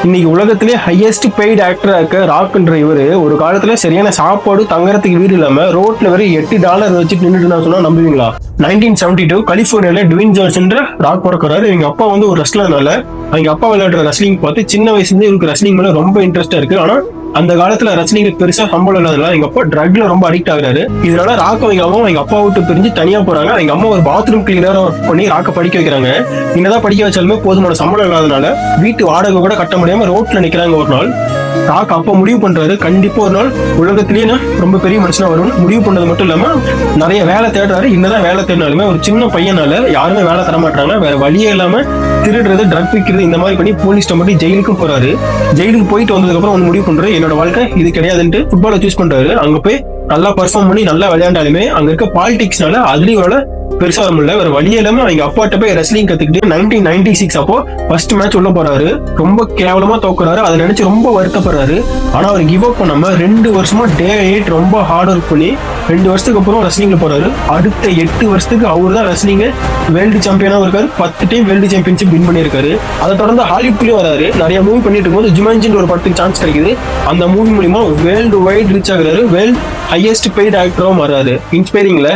இன்னைக்கு உலகத்திலே highest paid ஆக்டரா இருக்க ராக்ன்ற இவரு ஒரு காலத்துல சரியான சாப்பாடு தங்கறதுக்கு வீடு இல்லாம ரோட்ல வெறும் $8 வச்சுட்டு நின்றுட்டு சொன்னா நம்புவீங்களா? 1972 கலிபோர்னியால டுவின் ஜார்ஜ்ன்ற ராக் பிறக்கிறாரு. எங்க அப்பா வந்து ஒரு ரெஸ்லர்னால அவங்க அப்பா விளையாடுற ரெஸ்லிங் பார்த்து சின்ன வயசுல இருந்து இவருக்கு ரெஸ்லிங் மேல ரொம்ப இன்ட்ரெஸ்டா இருக்கு. ஆனா அந்த காலத்துல ரஜினிக்கு பெருசா சம்பளம் இல்லாதனால எங்க அப்பா ட்ரக்ல ரொம்ப அடிக்ட் ஆகுறாரு. இதனால ராக் அவங்க அம்மா எங்க அப்பா விட்டு பிரிஞ்சு தனியா போறாங்க. எங்க அம்மா ஒரு பாத்ரூம் கிளீனரா ஒர்க் பண்ணி ராக்க படிக்க வைக்கிறாங்க. என்னதான் படிக்க வச்சாலுமே போதுமான சம்பளம் இல்லாதனால வீட்டு வாடகை கூட கட்ட முடியாம ரோட்ல நிக்கிறாங்க. ஒரு நாள் ராக் அப்ப முடிவு பண்றாரு, கண்டிப்பா ஒரு நாள் உலகத்திலேயே நான் ரொம்ப பெரிய மனுஷனா வரும்னு. முடிவு பண்ணது மட்டும் இல்லாம நிறைய வேலை தேடுறாரு. என்னதான் வேலை தேடினாலுமே ஒரு சின்ன பையனால யாருமே வேலை தர மாட்டாங்க. வேற வழியே இல்லாம திருடுறது, ட்ரக் விற்கிறது இந்த மாதிரி பண்ணி போலீஸ் மட்டும் ஜெயிலுக்கும் போறாரு. ஜெயிலுக்கு போயிட்டு வந்ததுக்கு அப்புறம் ஒன்று முடிவு பண்றாரு, என்னோட வாழ்க்கை இது கிடையாதுன்ட்டு ஃபுட்பாலை சூஸ் பண்றாரு. அங்க போய் நல்லா பர்ஃபார்ம் பண்ணி நல்லா விளையாண்டாலுமே அங்க இருக்க பாலிடிக்ஸ்னால அதுலயும் பெருசா வர முடியல. வேற வழியே இல்லாம அவங்க அப்பாட்ட போய் ரெஸ்லிங் கத்துக்கிட்டு 1996 அப்போ ஃபர்ஸ்ட் மேட்ச் உள்ள போறாரு. ரொம்ப கேவலமா தோக்குறாரு. அதை நினைச்சு ரொம்ப வருத்தப்படுறாரு. ஆனா அவர் கிவ் அப் பண்ணாம 2 வருஷமா டே 8 ரொம்ப ஹார்ட் ஒர்க் பண்ணி 2 வருஷத்துக்கு அப்புறம் ரெஸ்லிங்ல போறாரு. அடுத்த 8 வருஷத்துக்கு அவரு தான் ரெஸ்லிங் வேர்ல்டு சாம்பியனாவும் இருக்காரு. 10 டைம் வேர்ல்டு சாம்பியன்ஷிப் வின் பண்ணியிருக்காரு. அதை தொடர்ந்து ஹாலிவுட்லயும் வராரு. நிறைய மூவி பண்ணிட்டு இருக்கும்போது ஜுமான்ஜின்னு ஒரு படத்துக்கு சான்ஸ் கிடைக்குது. அந்த மூவி மூலியமா வேர்ல்டு வைட் ரீச் ஆகுறாரு. வேர்ல்டு ஹையஸ்ட் பெய்டு ஆக்டராவும் வர்றாரு. இன்ஸ்பைரிங்ல